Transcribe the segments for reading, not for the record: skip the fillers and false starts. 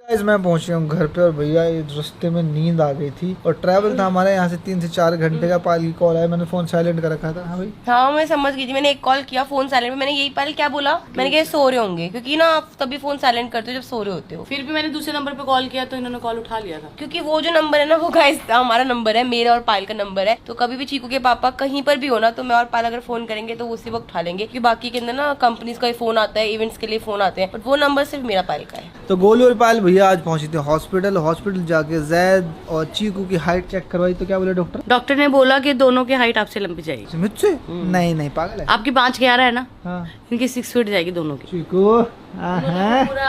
Guys मैं पहुंच गया हूँ घर पे और भैया इस रास्ते में नींद आ गई थी और ट्रैवल था हमारे यहाँ से 3 से 4 घंटे का। पाल की कॉल आया, मैंने फोन साइलेंट कर रखा था। हाँ भाई, हाँ मैं समझ गई थी। मैंने एक कॉल किया, फोन साइलेंट में। मैंने यही पहले क्या बोला, मैंने कहा सो रहे होंगे, क्योंकि ना आप तभी फोन साइलेंट करते हो जब सो रहे होते हो। फिर भी मैंने दूसरे नंबर पे कॉल किया तो इन्होंने कॉल उठा लिया था। क्योंकि वो जो नंबर है ना, वो गाइस हमारा नंबर है, मेरा और पायल का नंबर है। तो कभी भी चीकू के पापा कहीं पर भी हो ना, तो मैं और पायल अगर फोन करेंगे तो उसी वक्त उठा लेंगे, क्योंकि बाकी के अंदर ना कंपनीज का फोन आता है, इवेंट्स के लिए फोन आते हैं, बट वो नंबर सिर्फ मेरा पायल का है। तो गोलू और पायल भैया आज पहुंची थी हॉस्पिटल जाके जैद और चीकू की हाइट चेक करवाई। तो क्या बोले डॉक्टर? डॉक्टर ने बोला कि दोनों की हाइट आपसे लंबी जाएगी। मुझसे? नहीं नहीं, पागल है। आपकी 5'11" है ना, हाँ इनकी 6 फीट जाएगी दोनों की। चीकू, हाँ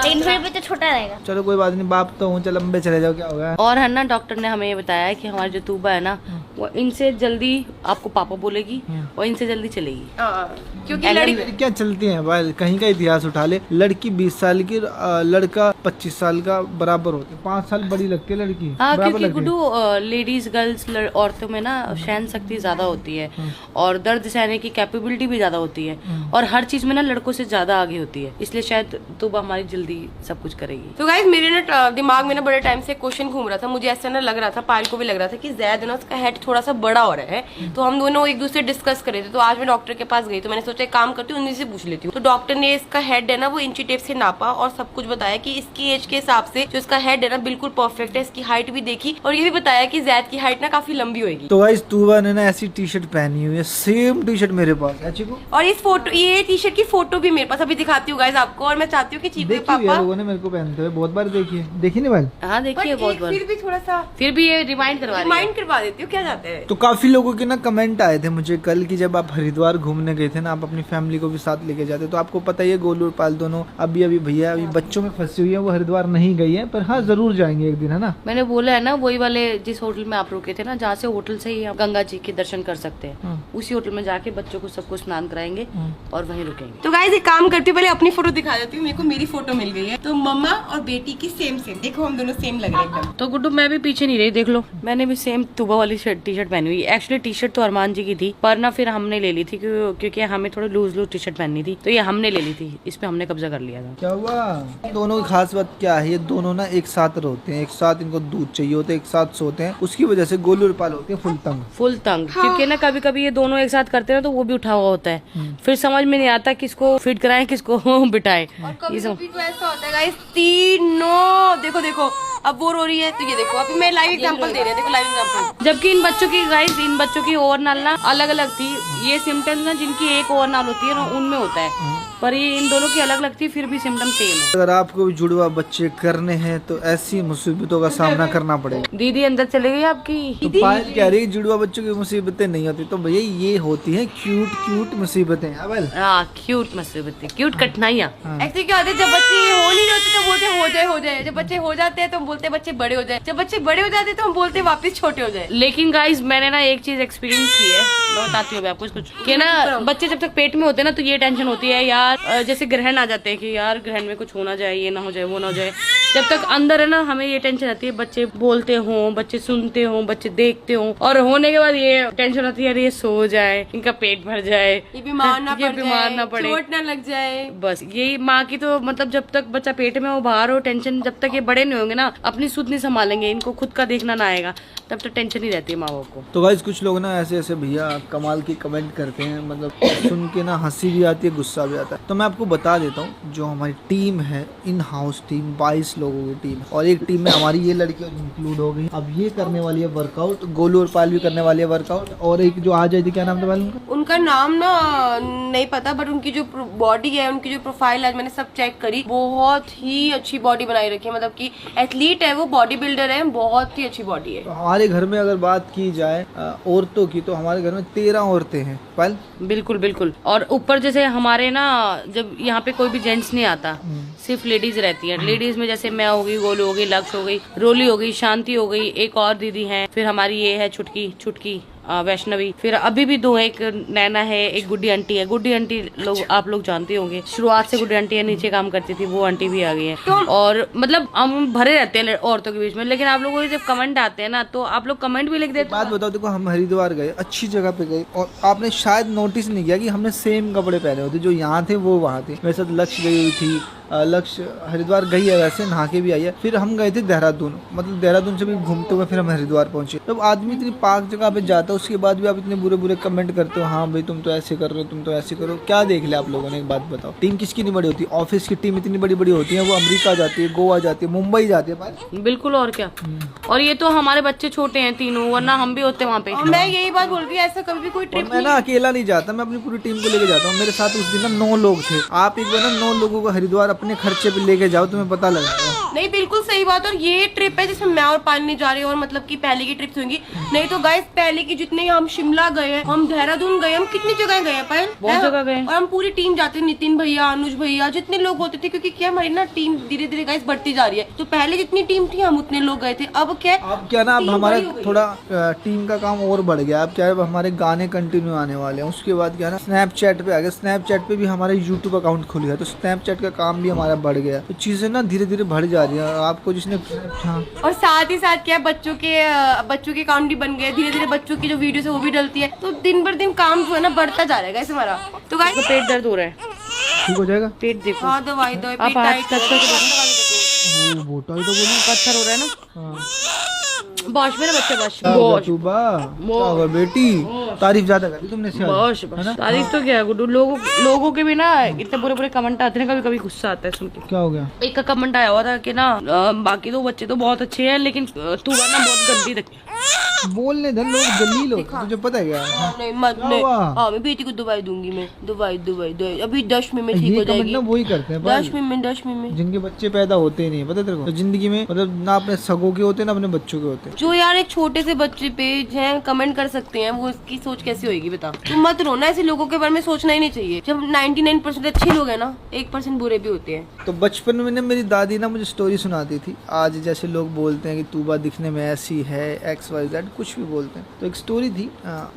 3 फीट भी तो छोटा रहेगा। चलो कोई बात नहीं, बाप तो हूँ, चल लंबे चले जाओ, क्या होगा। और है ना, डॉक्टर ने हमें ये बताया है कि हमारी जो तूबा है ना, वो इनसे जल्दी आपको पापा बोलेगी और इनसे जल्दी चलेगी। क्योंकि लड़की क्या चलती है भाई, कहीं का इतिहास उठा ले। लड़की 20 साल की, लड़का 25 साल का बराबर होते, 5 साल बड़ी लगती है लड़की। हाँ, बराबर क्योंकि लगती है। गुड्डू लेडीज गर्ल्स औरतों में ना सहन शक्ति ज्यादा होती है और दर्द सहने की कैपेबिलिटी भी ज्यादा होती है और हर चीज में ना लड़कों से ज्यादा आगे होती है, इसलिए शायद तूबा हमारी जल्दी सब कुछ करेगी। तो गाइस मेरे ना दिमाग में ना बड़े टाइम से क्वेश्चन घूम रहा था। मुझे ऐसा ना लग रहा था, पायल को भी लग रहा था कि जैद ना उसका हेड थोड़ा सा बड़ा हो रहा है। तो हम दोनों एक दूसरे डिस्कस कर रहे थे। तो आज मैं डॉक्टर के पास गई, तो मैंने सोचा एक काम करती हूँ, उन्हीं से पूछ लेती हूँ। तो डॉक्टर ने इसका हेड है ना वो इंची टेप से नापा और सब कुछ बताया कि इसकी एज के हिसाब से जो इसका हेड है ना बिल्कुल परफेक्ट है। इसकी हाइट भी देखी और ये भी बताया कि जैद की हाइट ना काफी लंबी होगी। तो गाइस तूबा ने ना ऐसी टी शर्ट पहनी हुई है, सेम टी शर्ट मेरे पास है चीकू। और इस फोटो, ये टी शर्ट की फोटो भी मेरे पास अभी दिखाती हूँ गाइस आपको। और मैं चाहती हूँ कि चीकू के देखी हुई है, पापा लोगों ने मेरे को पहनते हुए बहुत बार देखी है। देखी नहीं भाई? हाँ देखिए, बहुत बार। फिर भी थोड़ा सा फिर भी ये रिमाइंड करवा रही है। रिमाइंड करवा देती हूँ, क्या जाते हैं। तो काफी लोगों के ना कमेंट आए थे मुझे कल की, जब आप हरिद्वार घूमने गए थे ना, आप अपनी फैमिली को भी साथ लेके जाते। तो आपको पता ही है गोलू और पाल दोनों अभी भैया अभी बच्चों में फंसी हुई है, वो हरिद्वार नहीं गई है, पर हाँ जरूर जाएंगे एक दिन, है ना। मैंने बोला है ना, वही वाले जिस होटल में आप रुके थे ना, जहाँ से होटल से ही आप गंगा जी के दर्शन कर सकते हैं, उसी होटल में जाके बच्चों को सबको स्नान कराएंगे और वहीं रुकेंगे। तो गाइस एक काम करती हूँ, पहले अपनी फोटो दिखा देती हूँ। मेरे को मेरी फोटो मिल गई है। तो मम्मा और बेटी की सेम देखो, हम दोनों सेम लग रहे हैं एकदम। तो गुड्डू मैं भी पीछे नहीं रही, देख लो मैंने भी सेम तूबा वाली टी शर्ट पहनी हुई। एक्चुअली टी शर्ट तो अरमान जी की थी, पर ना फिर हमने ले ली थी क्योंकि हमें थोड़ी लूज टी शर्ट पहननी थी, तो ये हमने ले ली थी। इस पे हमने कब्जा कर लिया था। क्या हुआ? दोनों की खास बात क्या है, ये दोनों ना एक साथ रहते हैं, एक साथ इनको दूध चाहिए होता है, एक साथ सोते हैं। उसकी वजह से गोलू और पाल होते हैं फुल तंग। क्योंकि ना कभी कभी ये दोनों एक साथ करते हैं तो वो भी उठा हुआ होता है, फिर समझ में नहीं आता किसको फिट कराएं किसको बिठाएं। और कभी कभी तो ऐसा होता है गाइस, तीनों देखो अब वो रो रही है, तो ये देखो अभी मैं लाइव एग्जांपल दे रही हूँ, देखो लाइव एग्जांपल। जबकि इन बच्चों की ओवरनाल ना अलग अलग थी। ये सिम्टम्स ना जिनकी एक ओवरनाल होती है ना उनमें होता है, पर ये इन दोनों की अलग अलग थी, फिर भी सिम्टम सेम है। अगर आपको भी जुड़वा बच्चे करने हैं तो ऐसी मुसीबतों का सामना करना पड़ेगा। दीदी अंदर चली गई आपकी। तो पायल कह रही है जुड़वा बच्चों की मुसीबतें नहीं होती, तो भैया ये होती है क्यूट मुसीबतें। हाँ, क्यूट मुसीबतें, क्यूट कठिनाइयाँ। ऐसे क्या होता है, जब बच्चे हो नहीं होते तो बोलते हो जाए। जब बच्चे हो जाते हैं तो हम बोलते हैं बच्चे बड़े हो जाए। जब बच्चे बड़े हो जाते हैं तो हम बोलते हैं वापस छोटे हो जाए। लेकिन गाइस मैंने ना एक चीज एक्सपीरियंस की है, मैं बताती हूँ आपको कुछ, कि ना बच्चे जब तक पेट में होते हैं ना तो ये टेंशन होती है यार, जैसे ग्रहण आ जाते हैं कि यार ग्रहण में कुछ होना जाए, ये ना हो जाए वो ना हो जाए। जब तक अंदर है ना हमें ये टेंशन आती है बच्चे बोलते हों, बच्चे सुनते हों, बच्चे देखते हों, और होने के बाद ये टेंशन आती है यार ये सो जाए, इनका पेट भर जाए, ये बीमार ना पड़े, चोट ना लग जाए। बस यही माँ की तो मतलब जब तक बच्चा पेट में हो बाहर हो टेंशन, जब तक ये बड़े नहीं होंगे ना अपनी सुध नहीं संभालेंगे, इनको खुद का देखना ना आएगा, तब तक टेंशन ही रहती है माँ बाप को। तो गाइस कुछ लोग ना ऐसे भैया कमाल की कमेंट करते हैं, मतलब सुन के ना हंसी भी आती है, गुस्सा भी आता है। तो मैं आपको बता देता हूँ, जो हमारी टीम है, इन हाउस टीम 22 लोगों की टीम, और एक टीम में हमारी ये लड़की इंक्लूड हो गई। अब ये करने वाली है वर्कआउट, गोलू और पाल भी करने वाली है वर्कआउट, और एक जो आ जाएगी, क्या नाम था उनका? उनका नाम ना नहीं पता, बट उनकी जो बॉडी है, उनकी जो प्रोफाइल है, मैंने सब चेक करी, बहुत ही अच्छी बॉडी बनाई रखी है। मतलब कि एथलीट है वो, बॉडी बिल्डर है, बहुत ही अच्छी बॉडी है। तो हमारे घर में अगर बात की जाए औरतों की, तो हमारे घर में 13 औरतें हैं। पाल बिल्कुल। और ऊपर जैसे हमारे ना जब यहाँ पे कोई भी जेंट्स नहीं आता, सिर्फ लेडीज रहती है। लेडीज में जैसे मैं हो गई, गोलू हो गई, लक्ष्य हो गई, रोली हो गई, शांति हो गई, एक और दीदी है, फिर हमारी ये है छुटकी वैष्णवी, फिर अभी भी 2 है, एक नैना है, एक गुड्डी आंटी है। गुड्डी आंटी लोग आप लोग जानते होंगे, शुरुआत से गुड्डी आंटी नीचे काम करती थी, वो आंटी भी आ गई है। और मतलब हम भरे रहते हैं औरतों के बीच में, लेकिन आप लोगों को जब कमेंट आते हैं ना तो आप लोग कमेंट भी लिख देते। बात बताओ, देखो हम हरिद्वार गए, अच्छी जगह पे गए, और आपने शायद नोटिस नहीं किया कि हमने सेम कपड़े पहने होते, जो यहाँ थे वो वहाँ थे। मेरे साथ लक्ष्य गई हुई थी, लक्ष्य हरिद्वार गई है, वैसे नहा के भी आई है। फिर हम गए थे देहरादून, मतलब देहरादून से भी घूमते हुए फिर हम हरिद्वार पहुंचे। जब आदमी इतनी पाक जगह पे जाता है उसके बाद भी आप इतने बुरे बुरे कमेंट करते हो, हाँ भाई तुम तो ऐसे कर रहे हो, तुम तो ऐसे करो। क्या देख लिया आप लोगों ने? एक बात बताओ, टीम किसकी नहीं बड़ी होती? ऑफिस की टीम इतनी बड़ी बड़ी होती है, वो अमेरिका जाती है, गोवा जाती है, मुंबई जाती है भाई। बिल्कुल, और क्या। और ये तो हमारे बच्चे छोटे हैं तीनों, वरना हम भी होते वहाँ पे। और मैं यही बात बोल रही हूँ, ऐसा कभी भी कोई ट्रिप मैं ना अकेला नहीं जाता, मैं अपनी पूरी टीम को लेके जाता हूँ। मेरे साथ उस दिन ना 9 लोग थे। आप एक बार ना 9 लोगों को हरिद्वार अपने खर्चे पे लेके जाओ, तुम्हें पता लगेगा। नहीं, बिल्कुल सही बात। और ये ट्रिप है जिसमें मैं और पानी जा रही हूँ, और मतलब कि पहले की ट्रिप्स होंगी। नहीं तो गाइस पहले की जितने हम शिमला गए हैं, हम देहरादून गए, हम कितनी जगह गए हैं पायल, बहुत जगह गए। और हम पूरी टीम जाते थे, नितिन भैया, अनुज भैया, जितने लोग होते थे। क्योंकि क्या हमारी ना टीम धीरे धीरे गाइस बढ़ती जा रही है। तो पहले जितनी टीम थी हम उतने लोग गए थे, अब क्या अब क्या ना, अब हमारा थोड़ा टीम का काम और बढ़ गया। अब क्या है, अब हमारे गाने कंटिन्यू आने वाले हैं। उसके बाद क्या है ना, स्नैपचैट पे आ गया। स्नैपचैट पे भी हमारा यूट्यूब अकाउंट खुल गया, तो स्नैपचैट का काम भी हमारा बढ़ गया। तो चीजें ना धीरे धीरे बढ़ जा रही है। आपको जिसने हाँ। और साथ ही साथ क्या, बच्चों के अकाउंट भी बन गए धीरे धीरे। बच्चों की जो वीडियोस है वो भी डलती है। तो दिन भर दिन काम जो है ना बढ़ता जा रहा है गाइस हमारा। तो गाइस पेट दर्द हो रहा है, ठीक हो जाएगा। पेट देखो। हाँ, दवाई दो, आप हाथ टच करके वो बोटा ही तो बोली, पत्थर हो रहा है ना। हाँ। बॉश में ना बच्चे, बस बेटी तारीफ ज्यादा करी तुमने से आज, बॉश है ना? तारीफ तो क्या है गुड्डू, लोगों के भी ना इतने बुरे बुरे कमेंट आते हैं, कभी कभी गुस्सा आता है सुन के। क्या हो गया? एक का कमेंट आया हुआ था कि ना बाकी तो बच्चे तो बहुत अच्छे हैं, लेकिन तू वरना बहुत गंदी लगती है। बोलने दे, लोग जलील होते हैं, तुझे पता है क्या? नहीं मत नहीं। हाँ, मैं बेटी को दवाई दूंगी, मैं दवाई अभी 10 मिनट में ठीक हो जाएगी। ना वही करते हैं 10 मिनट में जिनके बच्चे पैदा होते ही नहीं, पता तेरे को? तो जिंदगी में मतलब ना अपने सगों के होते ना अपने बच्चों के होते। जो यार एक छोटे से बच्चे पे हैं कमेंट कर सकते हैं, वो उसकी सोच कैसी होगी बता। तुम मत रो ना, ऐसे लोगों के बारे में सोचना ही नहीं चाहिए। जब 99% अच्छे लोग हैं ना, 1% बुरे भी होते हैं। तो बचपन में ना मेरी दादी ना मुझे स्टोरी सुनाती थी। आज जैसे लोग बोलते हैं कि तूबा दिखने में ऐसी है, XYZ कुछ भी बोलते हैं। तो एक स्टोरी थी,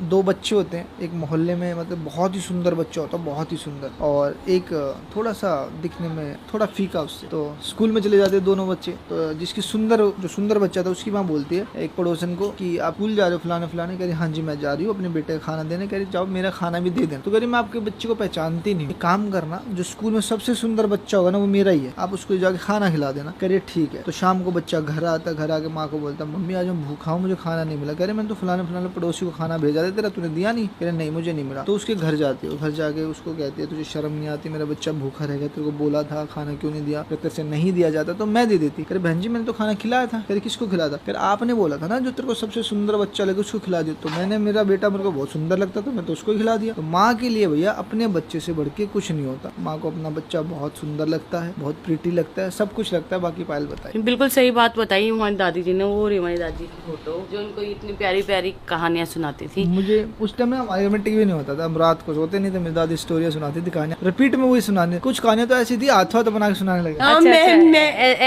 2 बच्चे होते हैं एक मोहल्ले में, मतलब बहुत ही सुंदर बच्चा होता है, बहुत ही सुंदर, और एक थोड़ा सा दिखने में थोड़ा फीका उससे। तो स्कूल में चले जाते हैं दोनों बच्चे। तो जिसकी जो सुंदर बच्चा था उसकी माँ बोलती है एक पड़ोसन को कि आप स्कूल जा रहे हो फलाने फलाने। कह रही हाँ जी मैं जा रही हूँ अपने बेटे का खाना देने। कह रही जाओ मेरा खाना भी दे देना। तो कह रही मैं आपके बच्चे को पहचानती नहीं, एक काम करना जो स्कूल में सबसे सुंदर बच्चा होगा ना वो मेरा ही है, आप उसको जाके खाना खिला देना। कह रही ठीक है। तो शाम को बच्चा घर आता, घर आके माँ को बोलता मम्मी आज मैं भूखा हूँ, मुझे खाना नहीं मिला। कह रही मैंने तो फलाने फलाने पड़ोसी को खाना भेजा था तेरा, तूने दिया नहीं? कह रही नहीं मुझे नहीं मिला। तो उसके घर जाती है, घर जाके उसको कहती है तुझे शर्म नहीं आती, मेरा बच्चा भूखा रहेगा, तेरे को बोला था खाना क्यों नहीं दिया? तेरे से नहीं दिया जाता तो मैं दे देती। कह बहन जी मैंने तो खाना खिलाया था। कह किसको खिलाया था? कह आपने बोला था ना जो तेरे को सबसे सुंदर बच्चा लगे उसको खिला दिया। तो मैंने, मेरा बेटा मेरे को बहुत सुंदर लगता था, मैं तो उसको खिला दिया। तो माँ के लिए भैया अपने बच्चे से बढ़ के कुछ नहीं होता। माँ को अपना बच्चा बहुत सुंदर लगता है, बहुत प्रीटी लगता है, सब कुछ लगता है। बाकी पायल बताइए। बिल्कुल सही बात बताई हमारी दादी जी ने। वो रही हमारी दादी की फोटो जो उनको इतनी प्यारी प्यारी कहानियां सुनाती थी। मुझे उस टाइम में हमारे घर में टीवी नहीं होता था, हम रात को सोते नहीं थे, मेरी दादी स्टोरियाँ सुनाती थी, कहानियां रिपीट में वही सुनाने। कुछ कहानियां तो ऐसी थी हाथों हाथ बना के सुनाने लगे।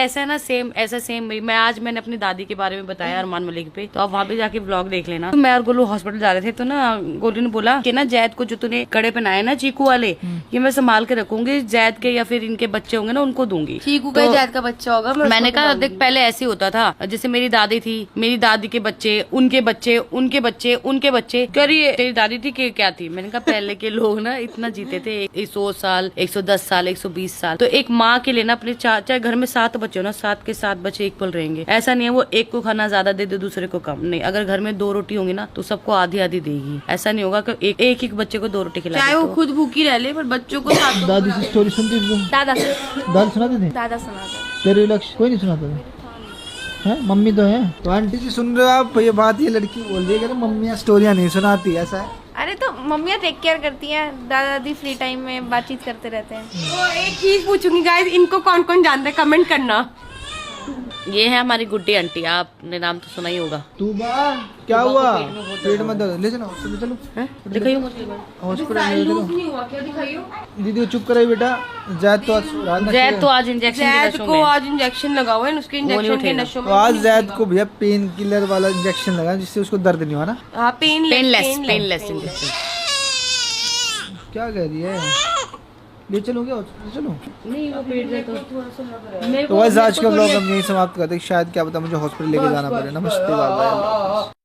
ऐसा ना सेम मैं आज मैंने अपनी दादी के बारे में बताया अरमान मलिक पे, तो आप वहाँ पे जाके ब्लॉग देख लेना। तो मैं और गोलू हॉस्पिटल जा रहे थे, तो ना गोलू ने बोला कि ना जैद को जो तूने कड़े पहनाए ना चीकू वाले, ये मैं संभाल के रखूंगी, जैद के या फिर इनके बच्चे होंगे ना उनको दूंगी। चीकू का जैद का बच्चा होगा। मैंने कहा देख पहले ऐसे होता था, जैसे मेरी दादी थी, मेरी दादी के बच्चे, उनके बच्चे, उनके बच्चे, उनके बच्चे। कह रही है तेरी दादी थी कि क्या थी? मैंने कहा पहले के लोग ना इतना जीते थे, 100 साल, 110 साल, 120 साल। तो एक माँ के लिए ना अपने चाहे घर में 7 बच्चे हो ना, 7 के 7 बच्चे इक्वल रहेंगे। ऐसा नहीं है वो एक को खाना ज्यादा दे दे दूसरे को कम। नहीं, अगर घर में 2 रोटी होंगी ना तो सबको आधी आधी देगी। ऐसा नहीं होगा कि एक बच्चे को 2 रोटी खिला, चाहे वो खुद भूखी रह ले, पर बच्चों को साथ। दादी से स्टोरी सुनती थी तुम? दादा सुनाते थे? दादा सुनाते। तेरे लक्ष्य कोई नहीं सुनाता था? है मम्मी तो है। तो आंटी जी सुन रहे हो आप? ये बात, ये लड़की बोल रही है कि मम्मियाँ स्टोरियाँ नहीं सुनाती, ऐसा है? अरे तो मम्मियाँ टेक केयर करती हैं, दादा दादी फ्री टाइम में बातचीत करते रहते हैं। तो एक चीज पूछूंगी गाइस, इनको कौन कौन जानता है कमेंट करना। ये है हमारी गुड्डी आंटी, आपने नाम तो सुना ही होगा। तूबा क्या हुआ? पेट में दर्द, ले चलो हॉस्पिटल चलो। दिखाइए हॉस्पिटल ले चलो। नहीं हुआ क्या? दिखाइयो। दीदी को चुप कराई बेटा। जैद तो आज इंजेक्शन जैद को आज इंजेक्शन लगा हुआ है, उसके इंजेक्शन के नशों में। आज जैद को भैया पेन किलर वाला इंजेक्शन लगा जिससे उसको दर्द नहीं हुआ ना। हाँ, पेनलेस इंजेक्शन। क्या कह रही है? ले चलो क्या हॉस्पिटल चलो? नहीं वो पेट में तो आज का ब्लॉग हम यही समाप्त करते हैं। शायद क्या पता मुझे हॉस्पिटल लेके जाना पड़े। नमस्ते, बाय बाय।